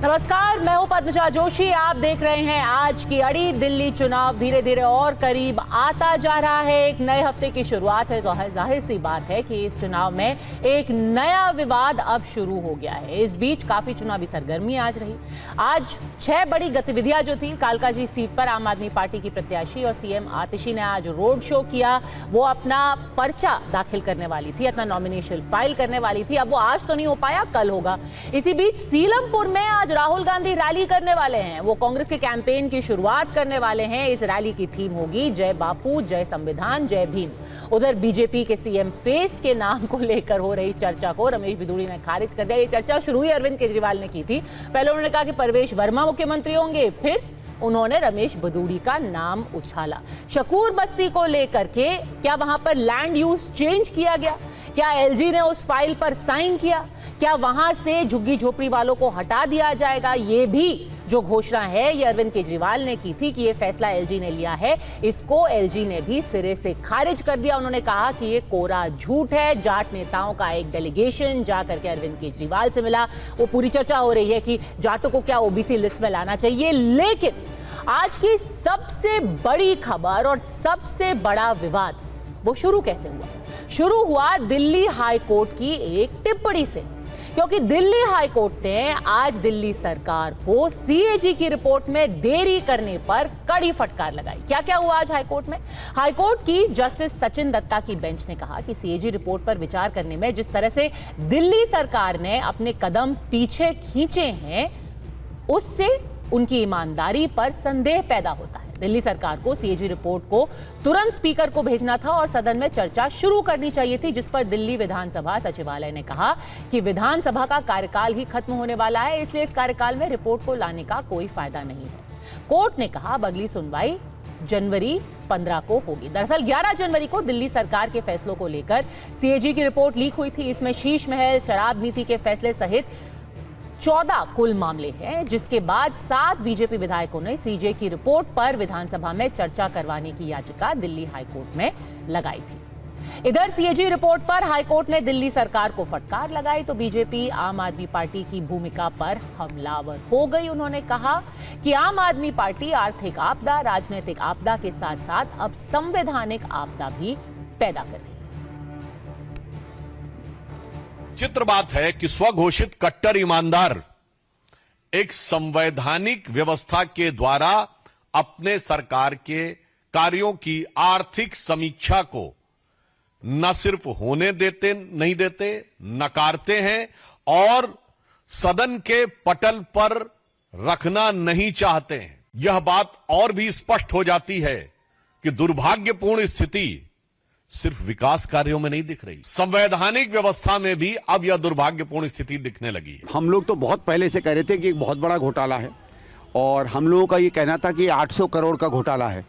नमस्कार, मैं हूं पद्मजा जोशी। आप देख रहे हैं आज की अड़ी। दिल्ली चुनाव धीरे धीरे और करीब आता जा रहा है। एक नए हफ्ते की शुरुआत है। जाहिर सी बात है कि इस चुनाव में एक नया विवाद अब शुरू हो गया है। इस बीच काफी चुनावी सरगर्मी आज रही। आज 6 बड़ी गतिविधियां जो थी, कालकाजी सीट पर आम आदमी पार्टी की प्रत्याशी और सीएम आतिशी ने आज रोड शो किया। वो अपना पर्चा दाखिल करने वाली थी, अपना नॉमिनेशन फाइल करने वाली थी। अब वो आज तो नहीं हो पाया, कल होगा। इसी बीच सीलमपुर में आज राहुल गांधी रैली करने वाले हैं। वो कांग्रेस के कैंपेन की शुरुआत करने वाले हैं। इस रैली की थीम होगी जय बापू, जय संविधान, जय भीम। उधर बीजेपी के सीएम फेस के नाम को लेकर हो रही चर्चा को रमेश बिधूड़ी ने खारिज कर दिया। ये चर्चा शुरू ही अरविंद केजरीवाल ने की थी। पहले उन्होंने कहा कि परवेश वर्मा मुख्यमंत्री होंगे, फिर उन्होंने रमेश बिधूड़ी का नाम उछाला। शकूर बस्ती को लेकर के क्या वहां पर लैंड यूज चेंज किया गया? क्या एलजी ने उस फाइल पर साइन किया? क्या वहां से झुग्गी झोपड़ी वालों को हटा दिया जाएगा? ये भी जो घोषणा है ये अरविंद केजरीवाल ने की थी कि ये फैसला एलजी ने लिया है। इसको एलजी ने भी सिरे से खारिज कर दिया। उन्होंने कहा कि ये कोरा झूठ है। जाट नेताओं का एक डेलीगेशन जाकर के अरविंद केजरीवाल से मिला। वो पूरी चर्चा हो रही है कि जाटों को क्या ओबीसी लिस्ट में लाना चाहिए। लेकिन आज की सबसे बड़ी खबर और सबसे बड़ा विवाद वो शुरू कैसे हुआ? शुरू हुआ दिल्ली हाई कोर्ट की एक टिप्पणी से, क्योंकि दिल्ली हाई कोर्ट ने आज दिल्ली सरकार को सीएजी की रिपोर्ट में देरी करने पर कड़ी फटकार लगाई। क्या क्या हुआ आज हाई कोर्ट में? हाई कोर्ट की जस्टिस सचिन दत्ता की बेंच ने कहा कि सीएजी रिपोर्ट पर विचार करने में जिस तरह से दिल्ली सरकार ने अपने कदम पीछे खींचे हैं, उससे उनकी ईमानदारी पर संदेह पैदा होता है। दिल्ली सरकार को सीएजी रिपोर्ट को तुरंत स्पीकर को भेजना था और सदन में चर्चा शुरू करनी चाहिए थी, जिस पर दिल्ली विधानसभा सचिवालय ने कहा कि विधानसभा का कार्यकाल ही खत्म होने वाला है, इसलिए इस कार्यकाल में रिपोर्ट को लाने का कोई फायदा नहीं है। कोर्ट ने कहा अब अगली सुनवाई जनवरी 15 को होगी। दरअसल 11 जनवरी को दिल्ली सरकार के फैसलों को लेकर सीएजी की रिपोर्ट लीक हुई थी। इसमें शीश महल, शराब नीति के फैसले सहित 14 कुल मामले हैं, जिसके बाद 7 बीजेपी विधायकों ने सीजे की रिपोर्ट पर विधानसभा में चर्चा करवाने की याचिका दिल्ली हाईकोर्ट में लगाई थी। इधर सीएजी रिपोर्ट पर हाईकोर्ट ने दिल्ली सरकार को फटकार लगाई तो बीजेपी आम आदमी पार्टी की भूमिका पर हमलावर हो गई। उन्होंने कहा कि आम आदमी पार्टी आर्थिक आपदा, राजनीतिक आपदा के साथ साथ अब संवैधानिक आपदा भी पैदा कर रही है। चित्र बात है कि स्वघोषित कट्टर ईमानदार एक संवैधानिक व्यवस्था के द्वारा अपने सरकार के कार्यों की आर्थिक समीक्षा को न सिर्फ होने देते नहीं देते, नकारते हैं और सदन के पटल पर रखना नहीं चाहते हैं। यह बात और भी स्पष्ट हो जाती है कि दुर्भाग्यपूर्ण स्थिति सिर्फ विकास कार्यों में नहीं दिख रही, संवैधानिक व्यवस्था में भी अब यह दुर्भाग्यपूर्ण स्थिति दिखने लगी है। हम लोग तो बहुत पहले से कह रहे थे कि एक बहुत बड़ा घोटाला है और हम लोगों का ये कहना था कि 800 करोड़ का घोटाला है,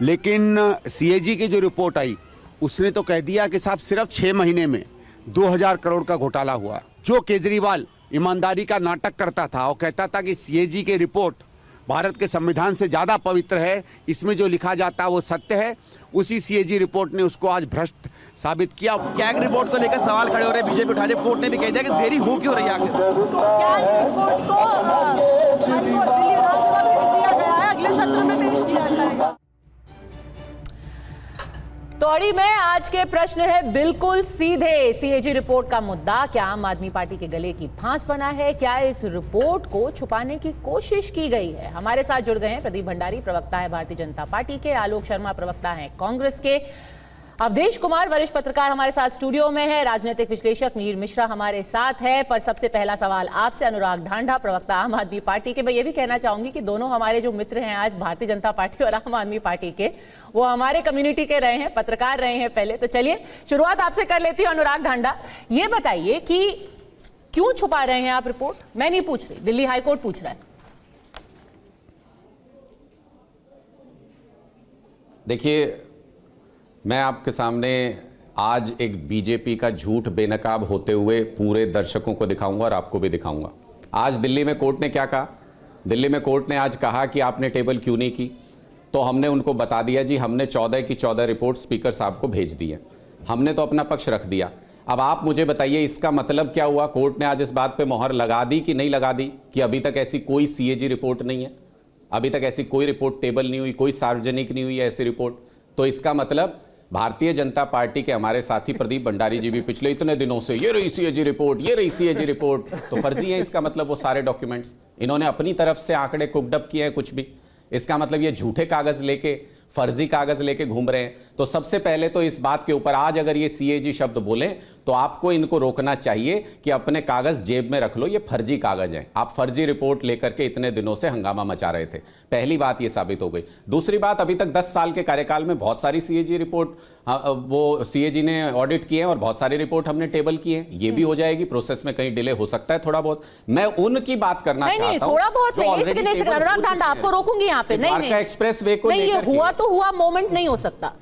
लेकिन सीएजी की जो रिपोर्ट आई उसने तो कह दिया कि साहब सिर्फ 6 महीने में 2000 करोड़ का घोटाला हुआ। जो केजरीवाल ईमानदारी का नाटक करता था और कहता था कि सीएजी की रिपोर्ट भारत के संविधान से ज्यादा पवित्र है, इसमें जो लिखा जाता है वो सत्य है, उसी सीएजी रिपोर्ट ने उसको आज भ्रष्ट साबित किया। कैग रिपोर्ट को लेकर सवाल खड़े हो रहे हैं, बीजेपी उठा रही है। कोर्ट ने भी कह दिया कि देरी हो क्यों रही है आखिर? तो क्या इस रिपोर्ट को दिल्ली विधानसभा भेज दिया गया है, अगले सत्र में पेश किया जाएगा? तो अड़ी में आज के प्रश्न है बिल्कुल सीधे। सीएजी रिपोर्ट का मुद्दा क्या आम आदमी पार्टी के गले की फांस बना है? क्या इस रिपोर्ट को छुपाने की कोशिश की गई है? हमारे साथ जुड़ गए हैं प्रदीप भंडारी, प्रवक्ता है भारतीय जनता पार्टी के, आलोक शर्मा, प्रवक्ता है कांग्रेस के, अवधेश कुमार वरिष्ठ पत्रकार हमारे साथ स्टूडियो में है, राजनीतिक विश्लेषक मीर मिश्रा हमारे साथ है। पर सबसे पहला सवाल आपसे, अनुराग ढांढा, प्रवक्ता आम आदमी पार्टी के। मैं ये भी कहना चाहूंगी कि दोनों हमारे जो मित्र हैं आज भारतीय जनता पार्टी और आम आदमी पार्टी के, वो हमारे कम्युनिटी के रहे हैं, पत्रकार रहे हैं पहले। तो चलिए शुरुआत आपसे कर लेती हूँ। अनुराग ढांढा, ये बताइए कि क्यों छुपा रहे हैं आप रिपोर्ट? मैं नहीं पूछ रही, दिल्ली हाईकोर्ट पूछ रहा है। देखिए, मैं आपके सामने आज एक बीजेपी का झूठ बेनकाब होते हुए पूरे दर्शकों को दिखाऊंगा और आपको भी दिखाऊंगा। आज दिल्ली में कोर्ट ने क्या कहा? दिल्ली में कोर्ट ने आज कहा कि आपने टेबल क्यों नहीं की, तो हमने उनको बता दिया जी हमने 14 की 14 रिपोर्ट स्पीकर साहब को भेज दी है, हमने तो अपना पक्ष रख दिया। अब आप मुझे बताइए इसका मतलब क्या हुआ? कोर्ट ने आज इस बात पे मोहर लगा दी कि नहीं लगा दी कि अभी तक ऐसी कोई सीएजी रिपोर्ट नहीं है, अभी तक ऐसी कोई रिपोर्ट टेबल नहीं हुई, कोई सार्वजनिक नहीं हुई है ऐसी रिपोर्ट। तो इसका मतलब भारतीय जनता पार्टी के हमारे साथी प्रदीप भंडारी जी भी पिछले इतने दिनों से ये रही सीएजी रिपोर्ट, ये रही सीएजी रिपोर्ट, तो फर्जी है इसका मतलब वो सारे डॉक्यूमेंट्स। इन्होंने अपनी तरफ से आंकड़े कुकड किए हैं कुछ भी, इसका मतलब ये झूठे कागज लेके, फर्जी कागज लेके घूम रहे हैं। तो सबसे पहले तो इस बात के ऊपर आज अगर ये सीएजी शब्द बोलें तो आपको इनको रोकना चाहिए कि अपने कागज जेब में रख लो, ये फर्जी कागज हैं। आप फर्जी रिपोर्ट लेकर के इतने दिनों से हंगामा मचा रहे थे। पहली बात ये साबित हो गई। दूसरी बात, अभी तक 10 साल के कार्यकाल में बहुत सारी सीएजी रिपोर्ट वो सीएजी ने ऑडिट किए हैं और बहुत सारी रिपोर्ट हमने टेबल की है। ये भी हो जाएगी, प्रोसेस में कहीं डिले हो सकता है थोड़ा बहुत। मैं उनकी बात करना चाहता हूं। थोड़ा बहुत नहीं, अनुराग ठांडा आपको रोकूंगी यहाँ पे। नहीं, एक्सप्रेस वे को नहीं, ये हुआ तो हुआ मोमेंट नहीं हो सकता।